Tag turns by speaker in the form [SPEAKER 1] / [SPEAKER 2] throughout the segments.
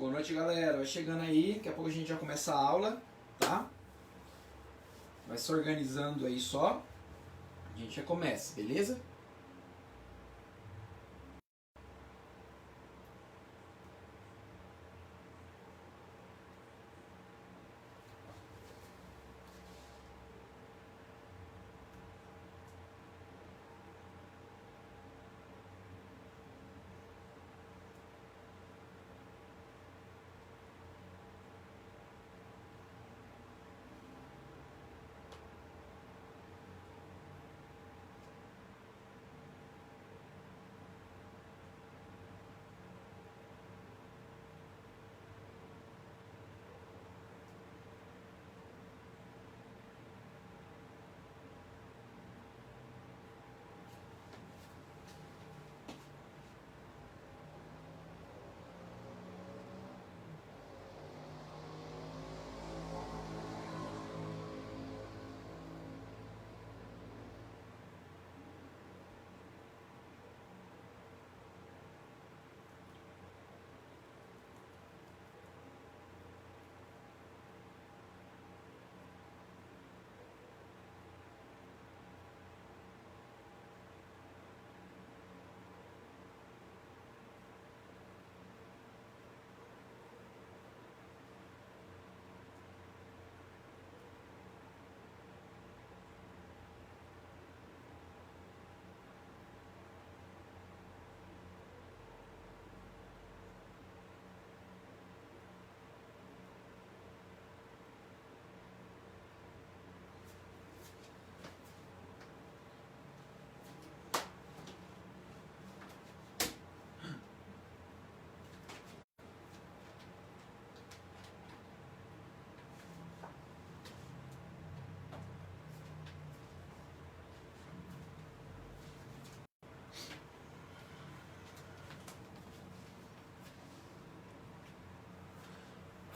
[SPEAKER 1] Boa noite, galera. Vai chegando aí, daqui a pouco a gente já começa a aula, tá? Vai se organizando aí só. A gente já começa, beleza?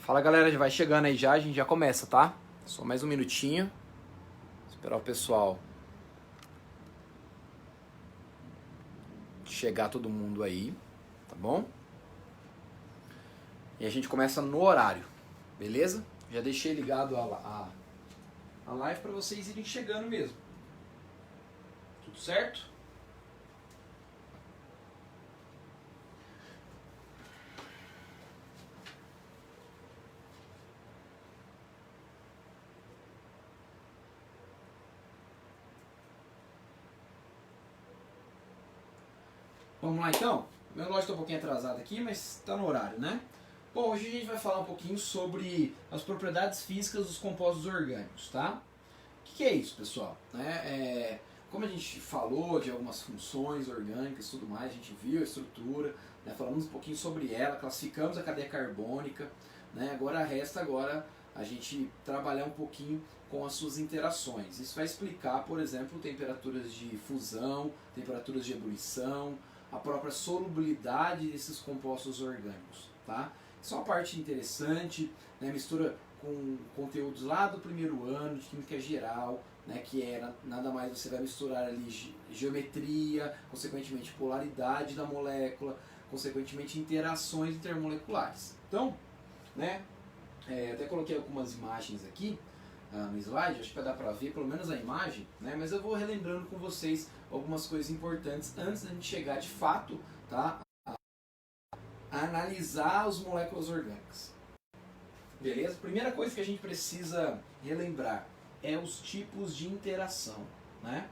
[SPEAKER 1] Fala, galera, já vai chegando aí já, a gente já começa, tá? Só mais um minutinho. Esperar o pessoal chegar todo mundo aí, tá bom? E a gente começa no horário, beleza? Já deixei ligado a live pra vocês irem chegando mesmo. Tudo certo? Vamos lá então? Meu relógio está um pouquinho atrasado aqui, mas está no horário, né? Bom, hoje a gente vai falar um pouquinho sobre as propriedades físicas dos compostos orgânicos, tá? O que é isso, pessoal? Como a gente falou de algumas funções orgânicas e tudo mais, a gente viu a estrutura, né? Falamos um pouquinho sobre ela, classificamos a cadeia carbônica, né? Agora resta a gente trabalhar um pouquinho com as suas interações. Isso vai explicar, por exemplo, temperaturas de fusão, temperaturas de ebulição, a própria solubilidade desses compostos orgânicos, tá? Isso é uma parte interessante, né? Mistura com conteúdos lá do primeiro ano de Química Geral, né? Que é nada mais, você vai misturar ali geometria, consequentemente polaridade da molécula, consequentemente interações intermoleculares. Então, né? Até coloquei algumas imagens aqui no slide, acho que vai dar para ver pelo menos a imagem, né? Mas eu vou relembrando com vocês algumas coisas importantes antes da gente chegar de fato, tá, a analisar as moléculas orgânicas. Beleza? Primeira coisa que a gente precisa relembrar é os tipos de interação, né?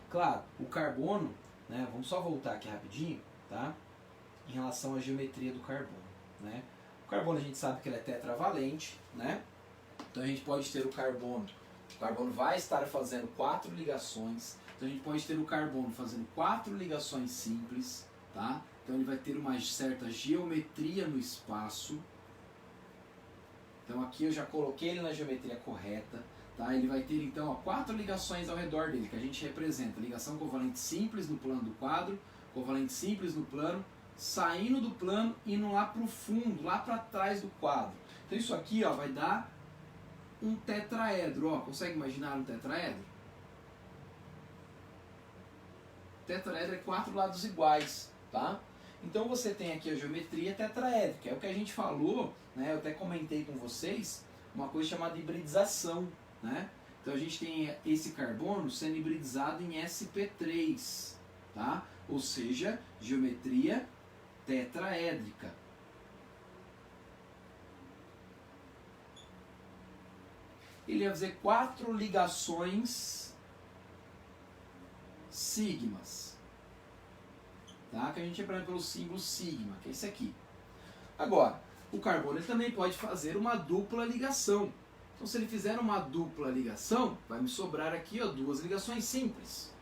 [SPEAKER 1] Claro, o carbono, né? Vamos só voltar aqui rapidinho, tá? Em relação à geometria do carbono, né? O carbono a gente sabe que ele é tetravalente, né? Então a gente pode ter o carbono vai estar fazendo 4 ligações, então a gente pode ter o carbono fazendo 4 ligações simples, tá? Então ele vai ter uma certa geometria no espaço. Então aqui eu já coloquei ele na geometria correta, tá? Ele vai ter então 4 ligações ao redor dele, que a gente representa ligação covalente simples no plano do quadro, covalente simples no plano, saindo do plano, indo lá para o fundo, lá para trás do quadro. Então isso aqui, ó, vai dar um tetraedro, ó. Consegue imaginar um tetraedro? Tetraedro é 4 lados iguais, tá? Então você tem aqui a geometria tetraédrica, é o que a gente falou, né? Eu até comentei com vocês, uma coisa chamada hibridização, né? Então a gente tem esse carbono sendo hibridizado em sp3, tá? Ou seja, geometria tetraédrica. Ele vai fazer 4 ligações sigmas, tá? Que a gente aprende pelo símbolo sigma, que é esse aqui. Agora, o carbono ele também pode fazer uma dupla ligação. Então, se ele fizer uma dupla ligação, vai me sobrar aqui, ó, 2 ligações simples.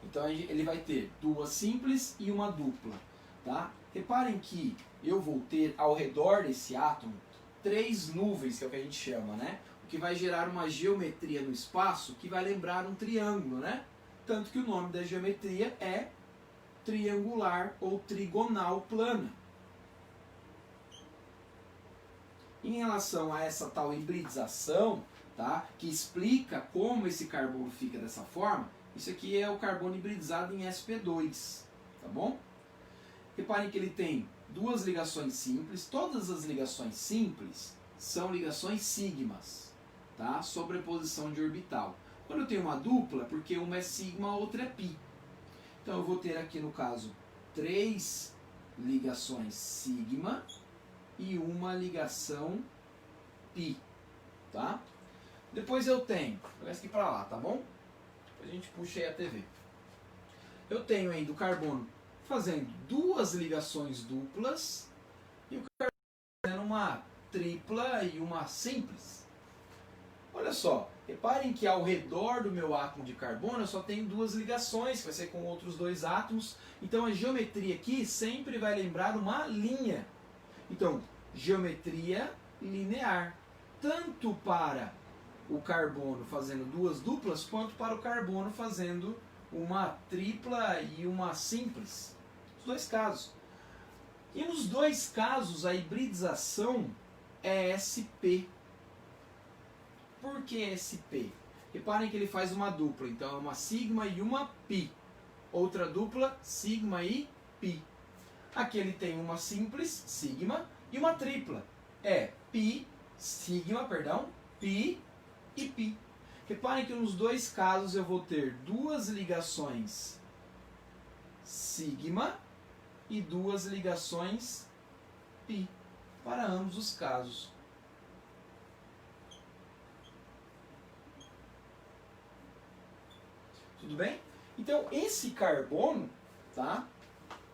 [SPEAKER 1] Então, ele vai ter 2 simples e uma dupla, tá? Reparem que eu vou ter ao redor desse átomo 3 nuvens, que é o que a gente chama, né? O que vai gerar uma geometria no espaço que vai lembrar um triângulo, né? Tanto que o nome da geometria é triangular ou trigonal plana. Em relação a essa tal hibridização, tá, que explica como esse carbono fica dessa forma, isso aqui é o carbono hibridizado em sp2, tá bom? Reparem que ele tem 2 ligações simples, todas as ligações simples são ligações sigmas, tá? Sobreposição de orbital. Quando eu tenho uma dupla, porque uma é sigma, a outra é pi. Então eu vou ter aqui no caso 3 ligações sigma e uma ligação pi, tá? Depois eu tenho, vou pegar isso aqui para lá, tá bom? Depois a gente puxa aí a TV. Eu tenho ainda o carbono fazendo 2 ligações duplas e o carbono fazendo uma tripla e uma simples. Olha só, reparem que ao redor do meu átomo de carbono eu só tenho 2 ligações, que vai ser com outros 2 átomos. Então a geometria aqui sempre vai lembrar uma linha. Então, geometria linear, tanto para o carbono fazendo 2 duplas, quanto para o carbono fazendo uma tripla e uma simples. Os 2 casos. E nos 2 casos a hibridização é SP. Por que SP? Reparem que ele faz uma dupla, então é uma sigma e uma pi. Outra dupla, sigma e pi. Aqui ele tem uma simples, sigma, e uma tripla. É pi, sigma, perdão, pi e pi. Reparem que nos 2 casos eu vou ter 2 ligações sigma e 2 ligações pi, para ambos os casos. Tudo bem? Então esse carbono, tá?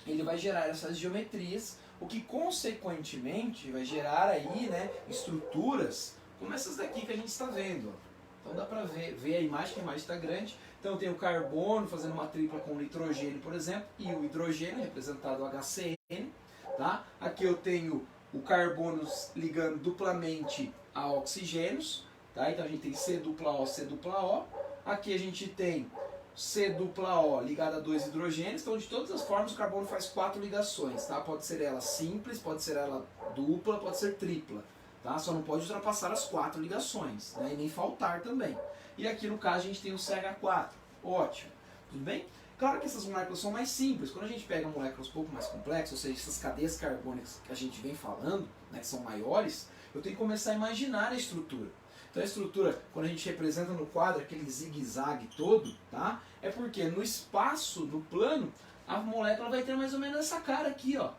[SPEAKER 1] Ele vai gerar essas geometrias, o que consequentemente vai gerar aí, né, estruturas como essas daqui que a gente está vendo. Ó. Então dá para ver a imagem, que a imagem está grande. Então tem o carbono fazendo uma tripla com o nitrogênio, por exemplo, e o hidrogênio, representado HCN. Tá? Aqui eu tenho o carbono ligando duplamente a oxigênios. Tá? Então a gente tem C dupla O, C dupla O. Aqui a gente tem C dupla O ligada a 2 hidrogênios. Então de todas as formas o carbono faz 4 ligações. Tá? Pode ser ela simples, pode ser ela dupla, pode ser tripla. Tá? Só não pode ultrapassar as 4 ligações, né? E nem faltar também. E aqui no caso a gente tem o CH4. Ótimo. Tudo bem? Claro que essas moléculas são mais simples. Quando a gente pega moléculas um pouco mais complexas, ou seja, essas cadeias carbônicas que a gente vem falando, né, que são maiores, eu tenho que começar a imaginar a estrutura. Então a estrutura, quando a gente representa no quadro aquele zigue-zague todo, tá? É porque no espaço, no plano, a molécula vai ter mais ou menos essa cara aqui, ó.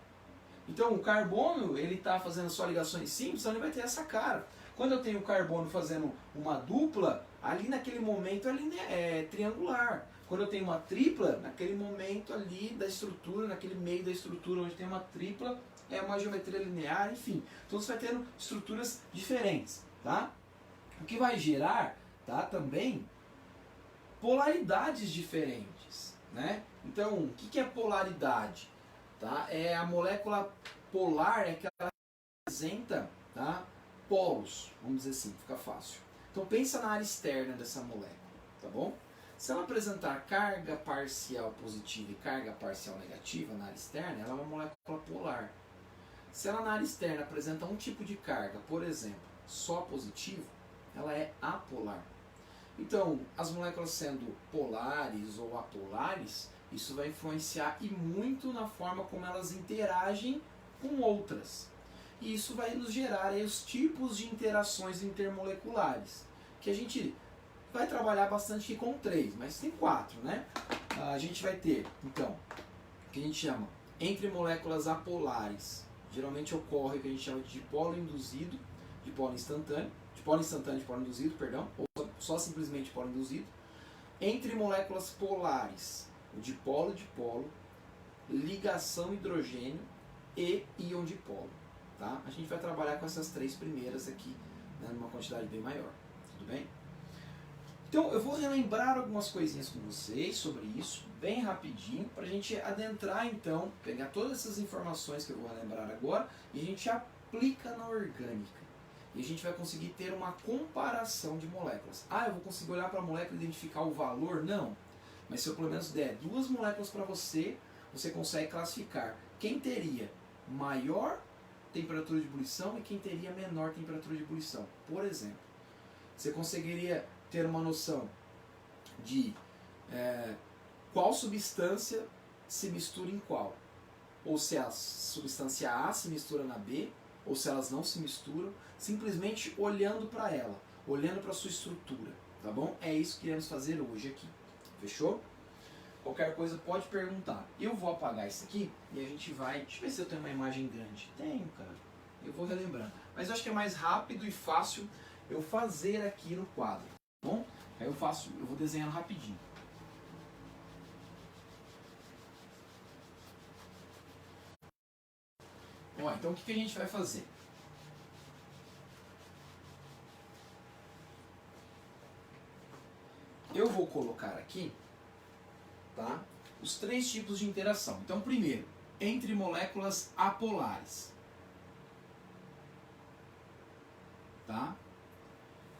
[SPEAKER 1] Então o carbono, ele está fazendo só ligações simples, então ele vai ter essa cara. Quando eu tenho o carbono fazendo uma dupla, ali naquele momento é triangular. Quando eu tenho uma tripla, naquele momento ali da estrutura, naquele meio da estrutura onde tem uma tripla, é uma geometria linear, enfim. Então você vai tendo estruturas diferentes, tá? O que vai gerar, tá, também polaridades diferentes, né? Então, o que é polaridade? Tá? É a molécula polar, é que ela representa, tá, polos, vamos dizer assim, fica fácil. Então pensa na área externa dessa molécula, tá bom? Se ela apresentar carga parcial positiva e carga parcial negativa na área externa, ela é uma molécula polar. Se ela na área externa apresenta um tipo de carga, por exemplo, só positivo, ela é apolar. Então, as moléculas sendo polares ou apolares, Isso vai influenciar e muito na forma como elas interagem com outras. E isso vai nos gerar aí os tipos de interações intermoleculares, que a gente vai trabalhar bastante aqui com 3, mas tem 4, né? A gente vai ter, então, o que a gente chama entre moléculas apolares. Geralmente ocorre o que a gente chama de dipolo induzido, dipolo instantâneo, dipolo induzido, perdão, ou só simplesmente dipolo induzido. Entre moléculas polares, o dipolo, ligação hidrogênio e íon dipolo. Tá? A gente vai trabalhar com essas 3 primeiras aqui, né, numa quantidade bem maior. Tudo bem? Então eu vou relembrar algumas coisinhas com vocês sobre isso, bem rapidinho, para a gente adentrar então, pegar todas essas informações que eu vou relembrar agora e a gente aplica na orgânica. E a gente vai conseguir ter uma comparação de moléculas. Ah, eu vou conseguir olhar para a molécula e identificar o valor? Não. Mas se eu pelo menos der 2 moléculas para você, você consegue classificar quem teria maior temperatura de ebulição e quem teria menor temperatura de ebulição. Por exemplo, você conseguiria ter uma noção de qual substância se mistura em qual. Ou se a substância A se mistura na B, ou se elas não se misturam, simplesmente olhando para ela, olhando para a sua estrutura, tá bom? É isso que iremos fazer hoje aqui, fechou? Qualquer coisa pode perguntar. Eu vou apagar isso aqui e a gente vai... Deixa eu ver se eu tenho uma imagem grande. Tenho, cara. Eu vou relembrando. Mas eu acho que é mais rápido e fácil eu fazer aqui no quadro, tá bom? Aí eu vou desenhando rapidinho. Ó, então o que a gente vai fazer? Eu vou colocar aqui, tá, os 3 tipos de interação. Então, primeiro, entre moléculas apolares. Tá?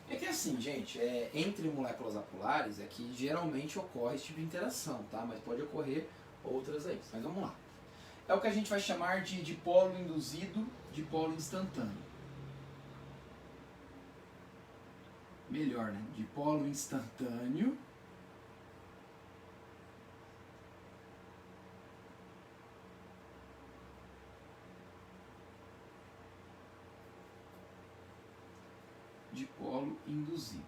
[SPEAKER 1] É que assim, gente, entre moléculas apolares é que geralmente ocorre esse tipo de interação, tá? Mas pode ocorrer outras aí. Mas vamos lá. É o que a gente vai chamar de dipolo induzido, dipolo instantâneo. Melhor, né? Dipolo instantâneo. Dipolo induzido.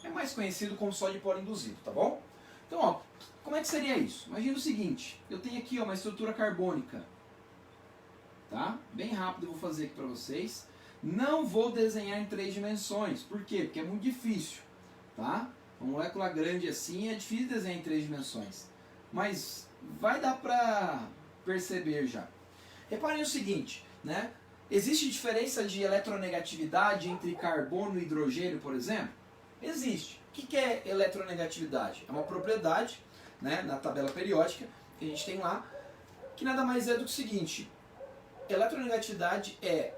[SPEAKER 1] É mais conhecido como só dipolo induzido, tá bom? Então, ó, como é que seria isso? Imagina o seguinte, eu tenho aqui ó, uma estrutura carbônica, tá? Bem rápido eu vou fazer aqui para vocês. Não vou desenhar em 3 dimensões, por quê? Porque é muito difícil, tá? Uma molécula grande assim é difícil desenhar em 3 dimensões, mas vai dar para perceber já. Reparem o seguinte, né? Existe diferença de eletronegatividade entre carbono e hidrogênio, por exemplo? Existe. O que é eletronegatividade? É uma propriedade, né, na tabela periódica que a gente tem lá, que nada mais é do que o seguinte: eletronegatividade é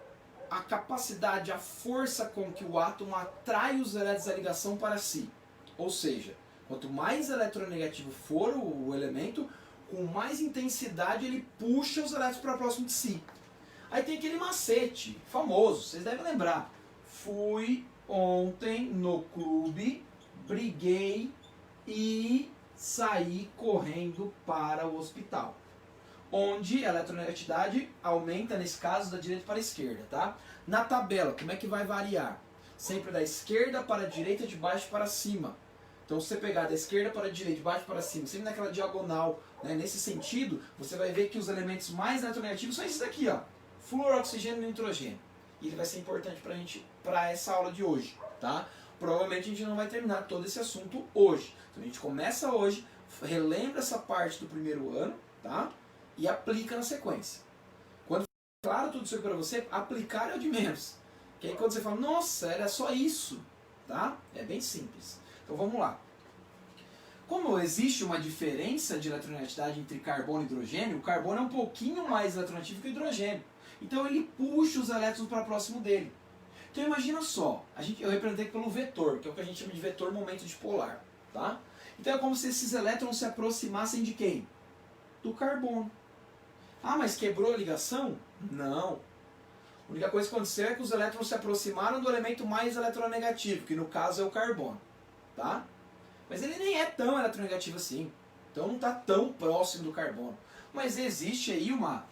[SPEAKER 1] a capacidade, a força com que o átomo atrai os elétrons da ligação para si. Ou seja, quanto mais eletronegativo for o elemento, com mais intensidade ele puxa os elétrons para próximo de si. Aí tem aquele macete famoso, vocês devem lembrar. Fui ontem no clube, briguei e saí correndo para o hospital. Onde a eletronegatividade aumenta, nesse caso, da direita para a esquerda, tá? Na tabela, como é que vai variar? Sempre da esquerda para a direita, de baixo para cima. Então, se você pegar da esquerda para a direita, de baixo para cima, sempre naquela diagonal, né? Nesse sentido, você vai ver que os elementos mais eletronegativos são esses daqui, ó. Flúor, oxigênio e nitrogênio. E ele vai ser importante pra gente, para essa aula de hoje, tá? Provavelmente a gente não vai terminar todo esse assunto hoje. Então a gente começa hoje, relembra essa parte do primeiro ano, tá? E aplica na sequência. Quando ficar claro tudo isso aqui pra você, aplicar é o de menos. Que aí quando você fala, nossa, era só isso, tá? É bem simples. Então vamos lá. Como existe uma diferença de eletronegatividade entre carbono e hidrogênio, o carbono é um pouquinho mais eletronegativo que o hidrogênio. Então ele puxa os elétrons para próximo dele. Então imagina só, eu representei pelo vetor, que é o que a gente chama de vetor momento dipolar. Tá? Então é como se esses elétrons se aproximassem de quem? Do carbono. Ah, mas quebrou a ligação? Não. A única coisa que aconteceu é que os elétrons se aproximaram do elemento mais eletronegativo, que no caso é o carbono. Tá? Mas ele nem é tão eletronegativo assim. Então não está tão próximo do carbono. Mas existe aí uma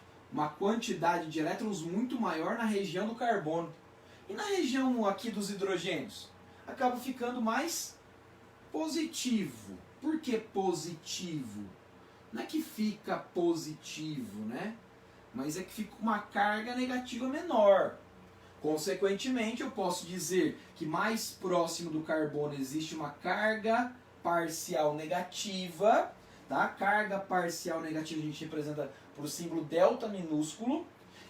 [SPEAKER 1] quantidade de elétrons muito maior na região do carbono. E na região aqui dos hidrogênios? Acaba ficando mais positivo. Por que positivo? Não é que fica positivo, né? Mas é que fica uma carga negativa menor. Consequentemente, eu posso dizer que mais próximo do carbono existe uma carga parcial negativa. Tá? Carga parcial negativa a gente representa por o símbolo delta minúsculo.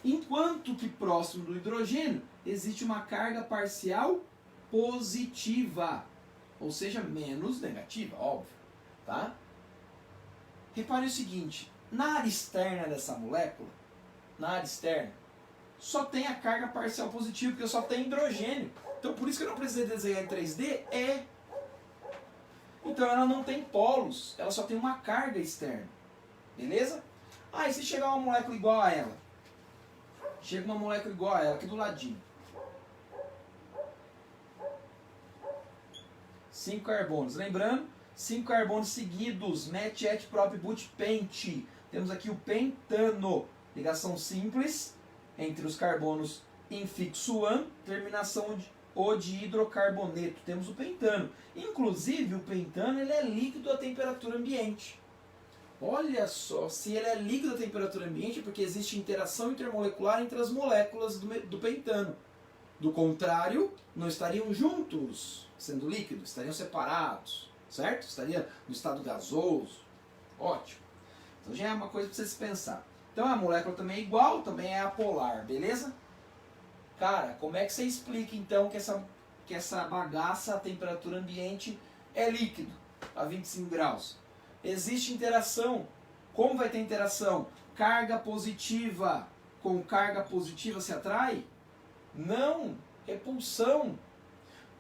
[SPEAKER 1] Enquanto que próximo do hidrogênio existe uma carga parcial positiva. Ou seja, menos negativa, óbvio. Tá? Repare o seguinte, na área externa dessa molécula, na área externa, só tem a carga parcial positiva, porque só tem hidrogênio. Então por isso que eu não precisei desenhar em 3D, Então ela não tem polos, ela só tem uma carga externa. Beleza? E se chegar uma molécula igual a ela? Chega uma molécula igual a ela, aqui do ladinho. 5 carbonos. Lembrando, 5 carbonos seguidos, met, et, prop, but, pent. Temos aqui o pentano, ligação simples entre os carbonos infixo an, terminação de hidrocarboneto. Temos o pentano. Inclusive, o pentano ele é líquido a temperatura ambiente. Olha só, se ele é líquido a temperatura ambiente é porque existe interação intermolecular entre as moléculas do pentano. Do contrário, não estariam juntos, sendo líquido, estariam separados, certo? Estaria no estado gasoso. Ótimo. Então já é uma coisa para você se pensar. Então a molécula também é igual, também é apolar, beleza? Cara, como é que você explica então que essa bagaça a temperatura ambiente é líquido a 25 graus? Existe interação. Como vai ter interação? Carga positiva com carga positiva se atrai? Não, repulsão.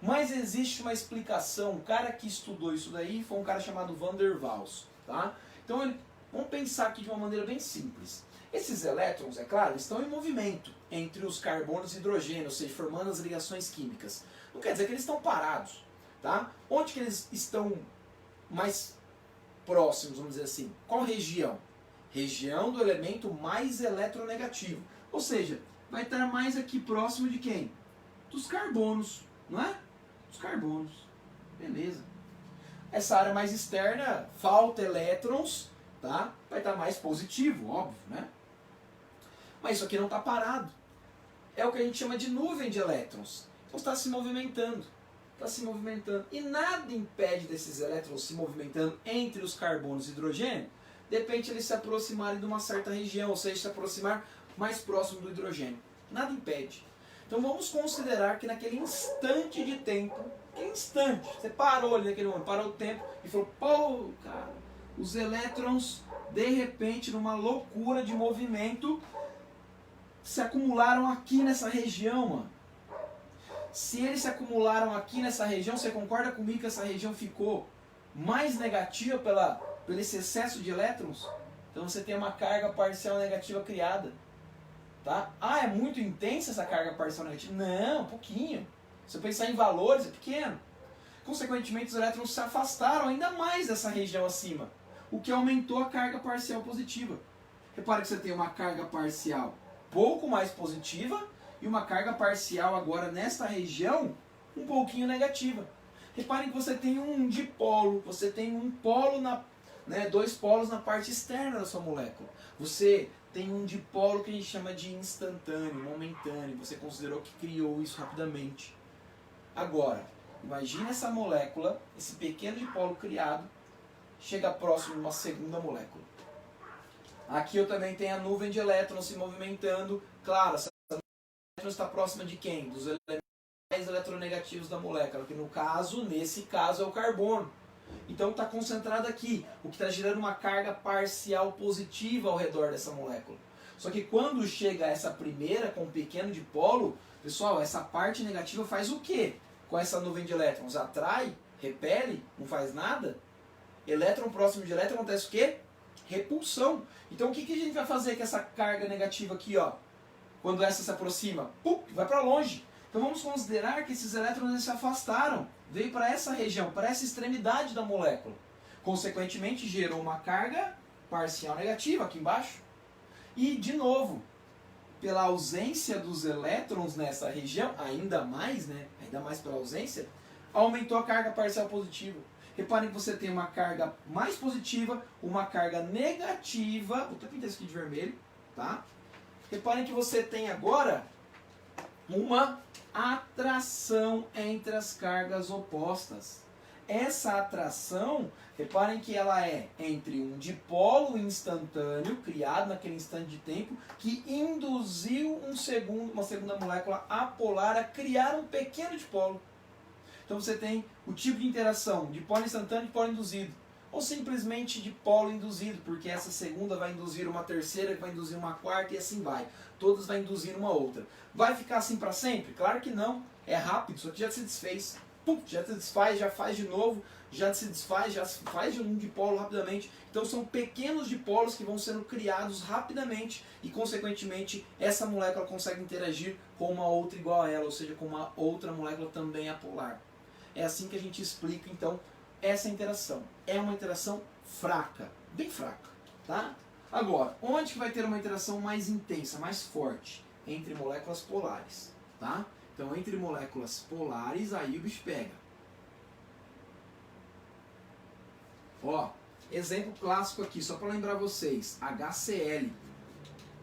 [SPEAKER 1] Mas existe uma explicação. O cara que estudou isso daí foi um cara chamado Van der Waals. Tá? Então vamos pensar aqui de uma maneira bem simples. Esses elétrons, é claro, estão em movimento entre os carbonos e hidrogênio, ou seja, formando as ligações químicas. Não quer dizer que eles estão parados. Tá? Onde que eles estão mais próximos, vamos dizer assim? Qual região? Região do elemento mais eletronegativo. Ou seja, vai estar mais aqui próximo de quem? Dos carbonos, não é? Dos carbonos. Beleza. Essa área mais externa, falta elétrons, tá? Vai estar mais positivo, óbvio, né? Mas isso aqui não está parado. É o que a gente chama de nuvem de elétrons. Então está se movimentando. Está se movimentando. E nada impede desses elétrons se movimentando entre os carbonos e hidrogênio, de repente eles se aproximarem de uma certa região, ou seja, se aproximar mais próximo do hidrogênio. Nada impede. Então vamos considerar que naquele instante de tempo, aquele instante, você parou ali naquele momento, parou o tempo e falou, pô, cara, os elétrons, de repente, numa loucura de movimento, se acumularam aqui nessa região, mano. Se eles se acumularam aqui nessa região, você concorda comigo que essa região ficou mais negativa pelo esse excesso de elétrons? Então você tem uma carga parcial negativa criada. Tá? É muito intensa essa carga parcial negativa? Não, um pouquinho. Se eu pensar em valores, é pequeno. Consequentemente, os elétrons se afastaram ainda mais dessa região acima, o que aumentou a carga parcial positiva. Repare que você tem uma carga parcial pouco mais positiva e uma carga parcial agora nesta região um pouquinho negativa. Reparem que você tem um dipolo, você tem um polo dois polos na parte externa da sua molécula. Você tem um dipolo que a gente chama de instantâneo, momentâneo. Você considerou que criou isso rapidamente. Agora, imagine essa molécula, esse pequeno dipolo criado, chega próximo de uma segunda molécula. Aqui eu também tenho a nuvem de elétrons se movimentando. Claro, essa elétron está próxima de quem? Dos elementos mais eletronegativos da molécula, que nesse caso é o carbono. Então está concentrado aqui, o que está gerando uma carga parcial positiva ao redor dessa molécula. Só que quando chega essa primeira com um pequeno dipolo, pessoal, essa parte negativa faz o quê? Com essa nuvem de elétrons? Atrai? Repele? Não faz nada? Elétron próximo de elétron acontece o quê? Repulsão. Então o que a gente vai fazer com essa carga negativa aqui, ó? Quando essa se aproxima? Vai para longe. Então vamos considerar que esses elétrons se afastaram, veio para essa região, para essa extremidade da molécula. Consequentemente, gerou uma carga parcial negativa aqui embaixo. E, de novo, pela ausência dos elétrons nessa região, ainda mais, né? Ainda mais pela ausência, aumentou a carga parcial positiva. Reparem que você tem uma carga mais positiva, uma carga negativa. Vou até pintar isso aqui de vermelho, tá? Reparem que você tem agora uma atração entre as cargas opostas. Essa atração, reparem que ela é entre um dipolo instantâneo, criado naquele instante de tempo, que induziu uma segunda molécula apolar a criar um pequeno dipolo. Então você tem o tipo de interação, dipolo instantâneo e dipolo induzido. Ou simplesmente dipolo induzido, porque essa segunda vai induzir uma terceira, que vai induzir uma quarta e assim vai. Todas vai induzir uma outra. Vai ficar assim para sempre? Claro que não. É rápido, isso aqui já se desfez. Pum, já se desfaz, já faz de novo, já se desfaz, já faz de um dipolo rapidamente. Então são pequenos dipolos que vão sendo criados rapidamente e, consequentemente, essa molécula consegue interagir com uma outra igual a ela, ou seja, com uma outra molécula também apolar. É assim que a gente explica, então, essa interação. É uma interação fraca, bem fraca, tá? Agora, onde que vai ter uma interação mais intensa, mais forte? Entre moléculas polares, tá? Então, entre moléculas polares, aí o bicho pega. Ó, exemplo clássico aqui, só para lembrar vocês, HCl.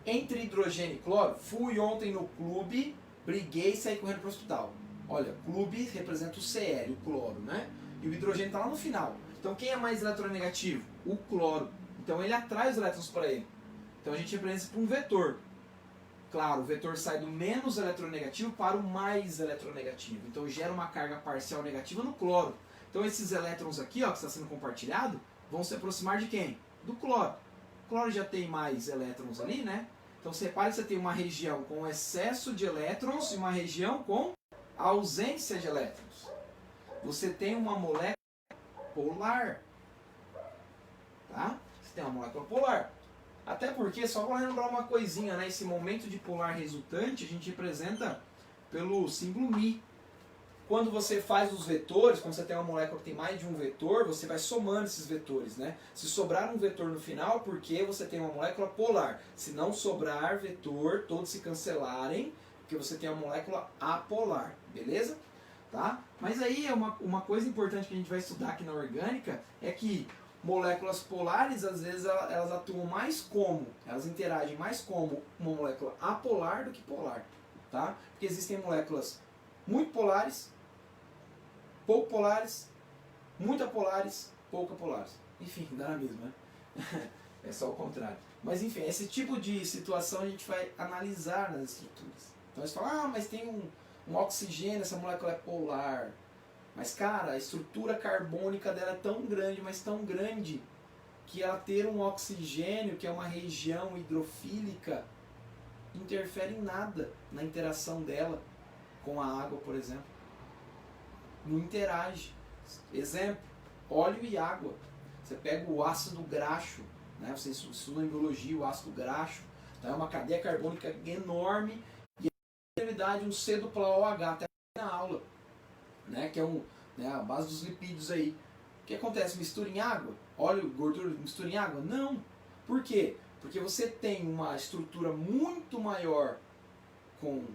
[SPEAKER 1] Entre hidrogênio e cloro, fui ontem no clube, briguei e saí correndo para o hospital. Olha, clube representa o Cl, o cloro, né? E o hidrogênio está lá no final. Então, quem é mais eletronegativo? O cloro. Então, ele atrai os elétrons para ele. Então, a gente representa por um vetor. Claro, o vetor sai do menos eletronegativo para o mais eletronegativo. Então gera uma carga parcial negativa no cloro. Então esses elétrons aqui, ó, que está sendo compartilhado, vão se aproximar de quem? Do cloro. O cloro já tem mais elétrons ali, né? Então você repara que você tem uma região com excesso de elétrons e uma região com ausência de elétrons. Você tem uma molécula polar. Tá? Você tem uma molécula polar. Até porque, só para lembrar uma coisinha, né? Esse momento de polar resultante a gente representa pelo símbolo Mi. Quando você faz os vetores, quando você tem uma molécula que tem mais de um vetor, você vai somando esses vetores, né? Se sobrar um vetor no final, porque você tem uma molécula polar. Se não sobrar vetor, todos se cancelarem, porque você tem uma molécula apolar, beleza? Tá? Mas aí é uma coisa importante que a gente vai estudar aqui na orgânica, é que moléculas polares, às vezes, elas atuam mais como, elas interagem mais como uma molécula apolar do que polar, tá? Porque existem moléculas muito polares, pouco polares, muito apolares, pouco apolares. Enfim, dá na mesma, né? É só o contrário. Mas enfim, esse tipo de situação a gente vai analisar nas estruturas. Então você fala, mas tem um oxigênio, essa molécula é polar. Mas, cara, a estrutura carbônica dela é tão grande, mas tão grande, que ela ter um oxigênio, que é uma região hidrofílica, interfere em nada na interação dela com a água, por exemplo. Não interage. Exemplo, óleo e água. Você pega o ácido graxo, né? Você estuda em biologia o ácido graxo, então é uma cadeia carbônica enorme, e na realidade um C dupla OH, até na aula. Né, que é a base dos lipídios aí. O que acontece? Mistura em água? Óleo, gordura, mistura em água? Não. Por quê? Porque você tem uma estrutura muito maior com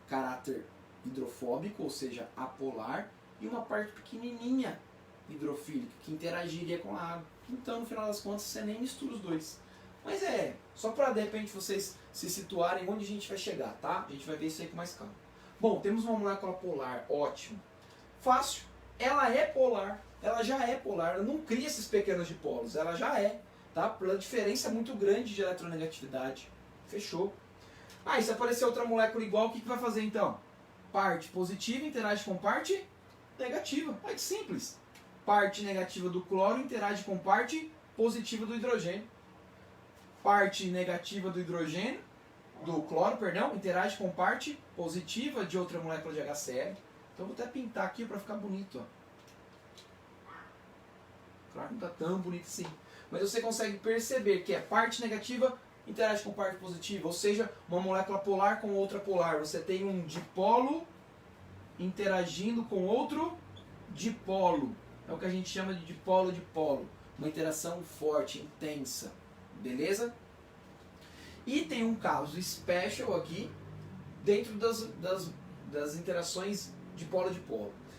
[SPEAKER 1] caráter hidrofóbico, ou seja, apolar, e uma parte pequenininha hidrofílica, que interagiria com a água. Então, no final das contas, você nem mistura os dois. Mas só para de repente vocês se situarem onde a gente vai chegar, tá? A gente vai ver isso aí com mais calma. Bom, temos uma molécula polar, ótimo. Fácil, ela é polar, ela já é polar, ela não cria esses pequenos dipolos, ela já é, tá? Pela diferença muito grande de eletronegatividade. Fechou. E se aparecer outra molécula igual, o que vai fazer então? Parte positiva interage com parte negativa. Olha que simples. Parte negativa do cloro interage com parte positiva do hidrogênio. Parte negativa do hidrogênio, do cloro, perdão, interage com parte positiva de outra molécula de HCl. Então vou até pintar aqui para ficar bonito, ó. Claro que não está tão bonito assim. Mas você consegue perceber que a parte negativa interage com parte positiva, ou seja, uma molécula polar com outra polar. Você tem um dipolo interagindo com outro dipolo. É o que a gente chama de dipolo-dipolo. uma interação forte, intensa, beleza? E tem um caso special aqui, dentro das interações de polo,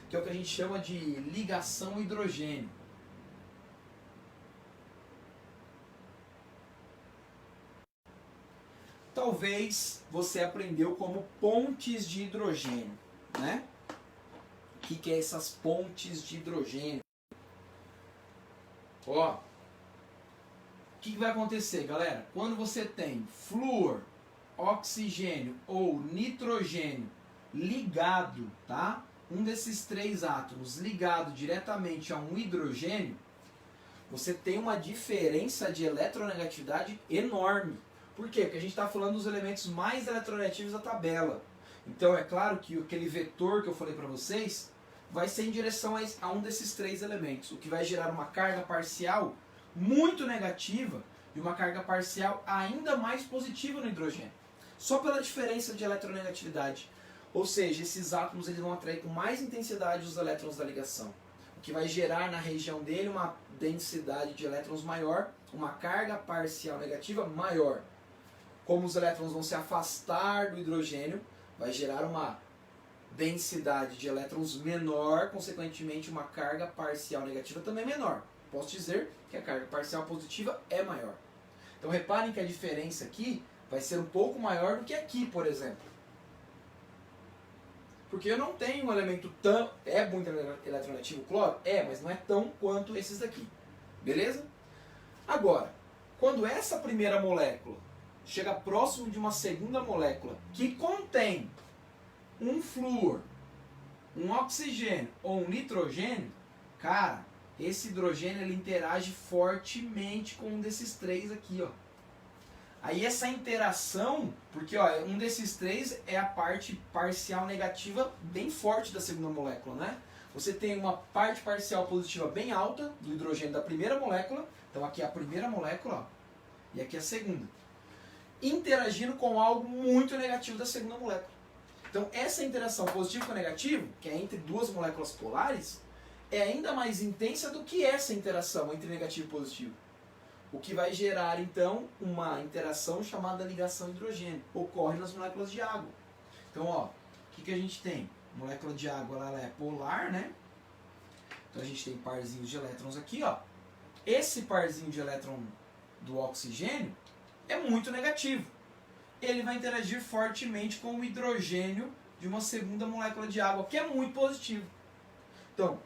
[SPEAKER 1] que é o que a gente chama de ligação hidrogênio. Talvez você aprendeu como pontes de hidrogênio, né? O que é essas pontes de hidrogênio? Ó, o que vai acontecer, galera? Quando você tem flúor, oxigênio ou nitrogênio ligado, tá? Um desses três átomos ligado diretamente a um hidrogênio, você tem uma diferença de eletronegatividade enorme. Por quê? Porque a gente está falando dos elementos mais eletronegativos da tabela. Então é claro que aquele vetor que eu falei para vocês vai ser em direção a um desses três elementos, o que vai gerar uma carga parcial muito negativa e uma carga parcial ainda mais positiva no hidrogênio. Só pela diferença de eletronegatividade. Ou seja, esses átomos eles vão atrair com mais intensidade os elétrons da ligação, o que vai gerar na região dele uma densidade de elétrons maior, uma carga parcial negativa maior. Como os elétrons vão se afastar do hidrogênio, vai gerar uma densidade de elétrons menor, consequentemente uma carga parcial negativa também menor. Posso dizer que a carga parcial positiva é maior. Então reparem que a diferença aqui vai ser um pouco maior do que aqui, por exemplo. Porque eu não tenho um elemento tão... É muito eletronegativo o cloro? É, mas não é tão quanto esses daqui. Beleza? Agora, quando essa primeira molécula chega próximo de uma segunda molécula que contém um flúor, um oxigênio ou um nitrogênio, cara, esse hidrogênio ele interage fortemente com um desses três aqui, ó. Aí essa interação, porque ó, um desses três é a parte parcial negativa bem forte da segunda molécula, né? Você tem uma parte parcial positiva bem alta do hidrogênio da primeira molécula, então aqui é a primeira molécula, ó, e aqui é a segunda, interagindo com algo muito negativo da segunda molécula. Então essa interação positivo com negativo, que é entre duas moléculas polares, é ainda mais intensa do que essa interação entre negativo e positivo. O que vai gerar então uma interação chamada ligação hidrogênio. Ocorre nas moléculas de água. Então ó, o que a gente tem? A molécula de água ela é polar, né? Então a gente tem parzinhos de elétrons aqui, ó. Esse parzinho de elétron do oxigênio é muito negativo. Ele vai interagir fortemente com o hidrogênio de uma segunda molécula de água, que é muito positivo. Então,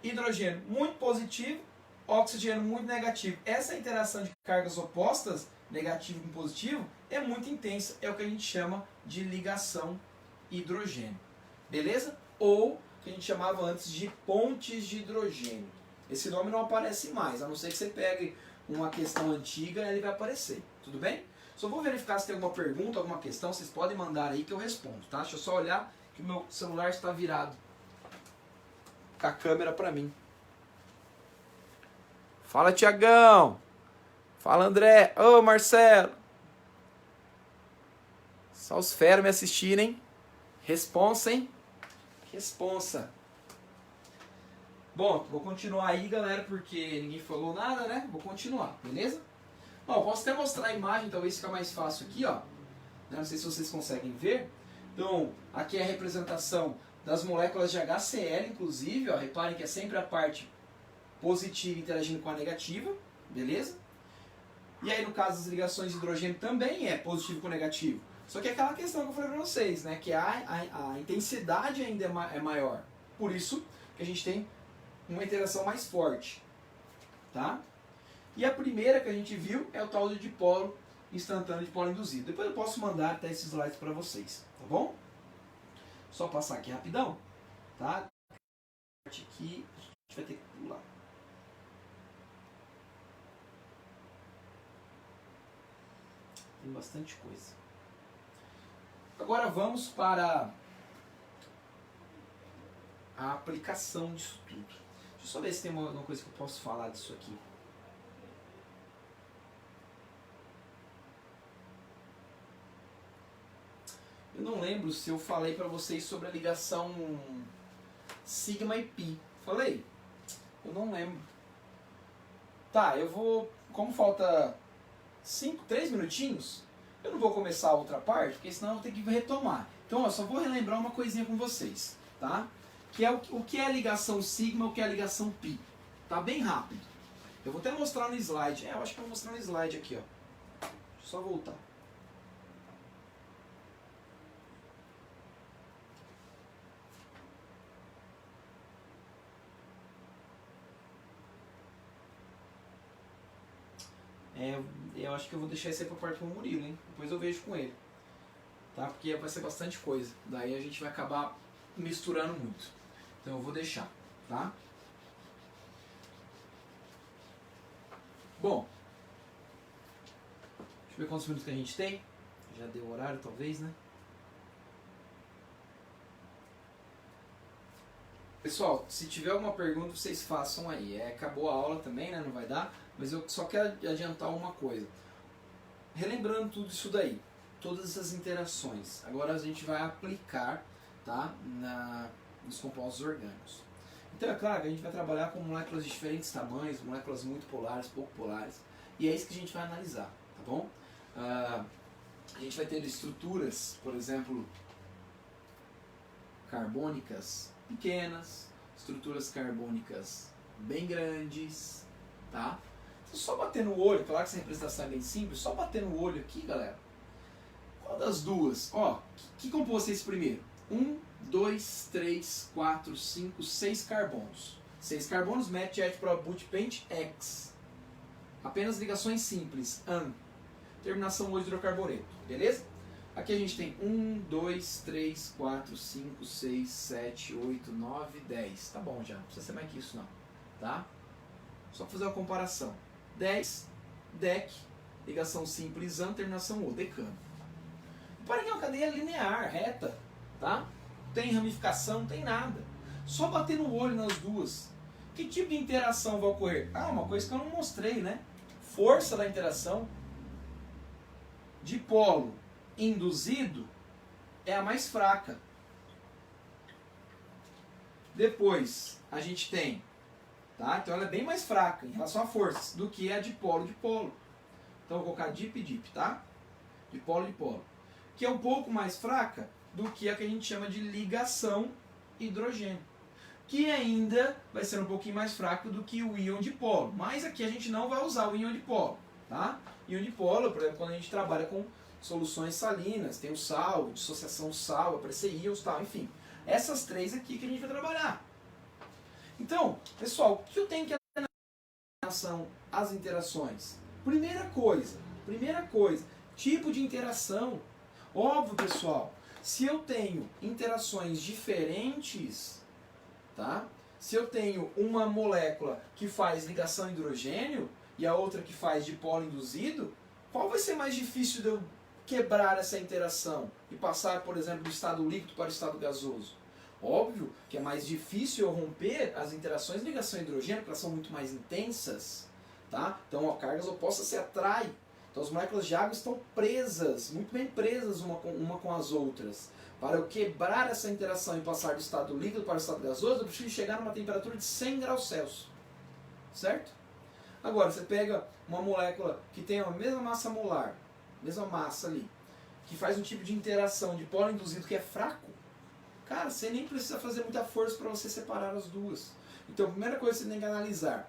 [SPEAKER 1] hidrogênio muito positivo, oxigênio muito negativo. Essa interação de cargas opostas, negativo com positivo, é muito intensa. É o que a gente chama de ligação hidrogênio. Beleza? Ou que a gente chamava antes de pontes de hidrogênio. Esse nome não aparece mais, a não ser que você pegue uma questão antiga e ele vai aparecer. Tudo bem? Só vou verificar se tem alguma pergunta, alguma questão, vocês podem mandar aí que eu respondo, tá? Deixa eu só olhar que o meu celular está virado com a câmera para mim. Fala, Tiagão! Fala, André! Ô, Marcelo! Só os feras me assistirem. Responsa, hein? Responsa. Bom, vou continuar aí, galera, porque ninguém falou nada, né? Vou continuar, beleza? Ó, posso até mostrar a imagem, talvez fica mais fácil aqui, ó. Não sei se vocês conseguem ver. Então, aqui é a representação das moléculas de HCl, inclusive, ó. Reparem que é sempre a parte positiva interagindo com a negativa, beleza? E aí, no caso das ligações de hidrogênio, também é positivo com negativo. Só que é aquela questão que eu falei pra vocês, né? Que a intensidade ainda é maior. Por isso que a gente tem uma interação mais forte, tá? E a primeira que a gente viu é o tal de dipolo instantâneo de polo induzido. Depois eu posso mandar até esses slides para vocês, tá bom? Só passar aqui rapidão, tá? Aqui a gente vai ter que pular. Tem bastante coisa. Agora vamos para a aplicação disso tudo. Deixa eu só ver se tem alguma coisa que eu posso falar disso aqui. Eu não lembro se eu falei para vocês sobre a ligação sigma e pi. Falei? Eu não lembro. Tá, eu vou, como falta 3 minutinhos, eu não vou começar a outra parte, porque senão eu vou ter que retomar. Então, ó, só vou relembrar uma coisinha com vocês, tá? Que é o que é a ligação sigma, o que é a ligação pi. Tá bem rápido. Eu vou até mostrar no slide. Eu acho que eu vou mostrar no slide aqui, ó. Deixa eu só voltar. Eu acho que eu vou deixar isso aí pra parte com o Murilo, hein? Depois eu vejo com ele. Tá? Porque vai ser bastante coisa. Daí a gente vai acabar misturando muito. Então eu vou deixar, tá? Bom. Deixa eu ver quantos minutos que a gente tem. Já deu horário, talvez, né? Pessoal, se tiver alguma pergunta, vocês façam aí. Acabou a aula também, né? Não vai dar. Mas eu só quero adiantar uma coisa. Relembrando tudo isso daí, todas essas interações, agora a gente vai aplicar, tá, nos compostos orgânicos. Então é claro que a gente vai trabalhar com moléculas de diferentes tamanhos, moléculas muito polares, pouco polares, e é isso que a gente vai analisar, tá bom? A gente vai ter estruturas, por exemplo, carbônicas pequenas, estruturas carbônicas bem grandes, tá? Só bater no olho, claro que essa representação é bem simples, só bater no olho aqui, galera. Qual das duas? Ó, que composto é esse primeiro? 1, 2, 3, 4, 5, 6 carbonos. 6 carbonos, match, add, prob, boot, paint, X. Apenas ligações simples, AN. Terminação O de hidrocarboneto, beleza? Aqui a gente tem 1, 2, 3, 4, 5, 6, 7, 8, 9, 10. Tá bom já, não precisa ser mais que isso não, tá? Só fazer uma comparação. 10, DEC, ligação simples, AN, terminação O, decano. Para que é uma cadeia linear, reta, tá? Não tem ramificação, não tem nada. Só bater no olho nas duas. Que tipo de interação vai ocorrer? Ah, uma coisa que eu não mostrei, né? Força da interação. Dipolo induzido é a mais fraca. Depois, a gente tem, tá? Então ela é bem mais fraca em relação a forças do que a dipolo-dipolo. Então eu vou colocar dip-dip, tá? Dipolo-dipolo. Que é um pouco mais fraca do que a que a gente chama de ligação hidrogênio. Que ainda vai ser um pouquinho mais fraco do que o íon dipolo. Mas aqui a gente não vai usar o íon dipolo, tá? Íon dipolo, por exemplo, quando a gente trabalha com soluções salinas, tem o sal, dissociação sal, aparecer íons, tal, enfim. Essas três aqui que a gente vai trabalhar. Então, pessoal, o que eu tenho que analisar em relação às interações? Primeira coisa, tipo de interação. Óbvio, pessoal, se eu tenho interações diferentes, tá? Se eu tenho uma molécula que faz ligação hidrogênio e a outra que faz dipolo induzido, qual vai ser mais difícil de eu quebrar essa interação e passar, por exemplo, do estado líquido para o estado gasoso? Óbvio que é mais difícil eu romper as interações de ligação hidrogênio, porque elas são muito mais intensas, tá? Então, ó, cargas opostas se atraem. Então as moléculas de água estão presas, muito bem presas uma com as outras. Para eu quebrar essa interação e passar do estado líquido para o estado gasoso, eu preciso chegar numa temperatura de 100 graus Celsius. Certo? Agora, você pega uma molécula que tem a mesma massa molar, mesma massa ali, que faz um tipo de interação de polo induzido que é fraco, cara, você nem precisa fazer muita força para você separar as duas. Então, a primeira coisa que você tem que analisar,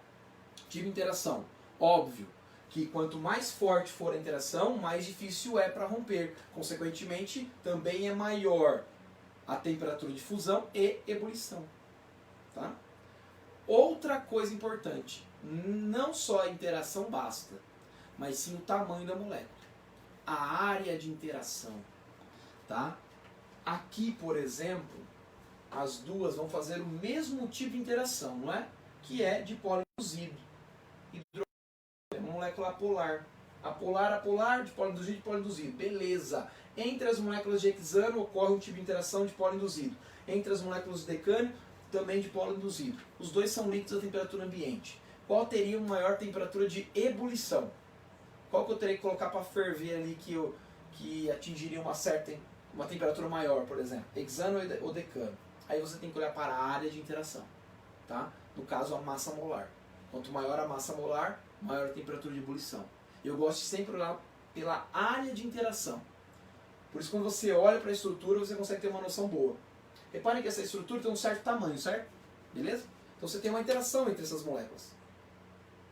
[SPEAKER 1] tipo de interação. Óbvio que quanto mais forte for a interação, mais difícil é para romper. Consequentemente, também é maior a temperatura de fusão e ebulição. Tá? Outra coisa importante, não só a interação basta, mas sim o tamanho da molécula. A área de interação. Tá? Aqui, por exemplo, as duas vão fazer o mesmo tipo de interação, não é? Que é dipolo induzido. É uma molécula apolar. Apolar, dipolo induzido. Beleza. Entre as moléculas de hexano ocorre um tipo de interação de dipolo induzido. Entre as moléculas de decânio, também dipolo induzido. Os dois são líquidos a temperatura ambiente. Qual teria uma maior temperatura de ebulição? Qual que eu teria que colocar para ferver ali que atingiria uma temperatura maior, por exemplo? Hexano ou decano? Aí você tem que olhar para a área de interação. Tá? No caso, a massa molar. Quanto maior a massa molar, maior a temperatura de ebulição. Eu gosto de sempre olhar pela área de interação. Por isso, quando você olha para a estrutura, você consegue ter uma noção boa. Reparem que essa estrutura tem um certo tamanho, certo? Beleza? Então você tem uma interação entre essas moléculas.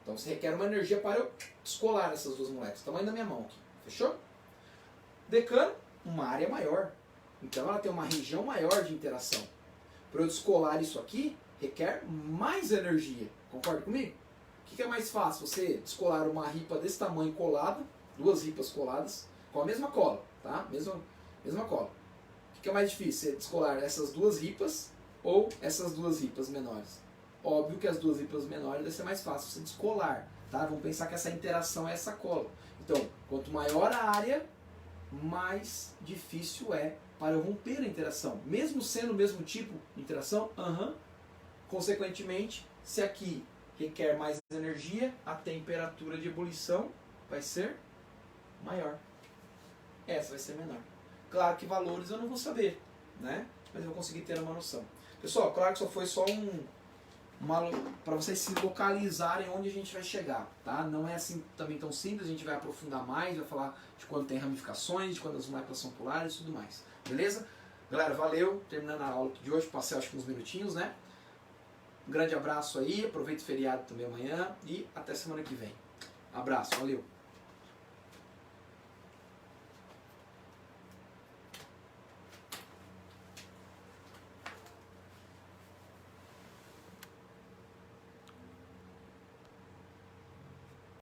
[SPEAKER 1] Então você requer uma energia para eu descolar essas duas moléculas. Tamanho da minha mão aqui. Fechou? Decano, uma área maior. Então ela tem uma região maior de interação. Para eu descolar isso aqui, requer mais energia. Concorda comigo? O que é mais fácil? Você descolar uma ripa desse tamanho colada, duas ripas coladas, com a mesma cola, tá? Mesma cola. O que é mais difícil? Você descolar essas duas ripas ou essas duas ripas menores? Óbvio que as duas ripas menores deve ser mais fácil você descolar, tá? Vamos pensar que essa interação é essa cola. Então, quanto maior a área, mais difícil é para eu romper a interação. Mesmo sendo o mesmo tipo de interação, consequentemente, se aqui requer mais energia, a temperatura de ebulição vai ser maior. Essa vai ser menor. Claro que valores eu não vou saber, né? Mas eu vou conseguir ter uma noção. Pessoal, claro que só foi só para vocês se localizarem onde a gente vai chegar, tá? Não é assim também tão simples, a gente vai aprofundar mais, vai falar de quando tem ramificações, de quando as moléculas são polares e tudo mais. Beleza? Galera, valeu. Terminando a aula de hoje, passei acho que uns minutinhos, né? Um grande abraço aí, aproveite o feriado também amanhã e até semana que vem. Abraço, valeu!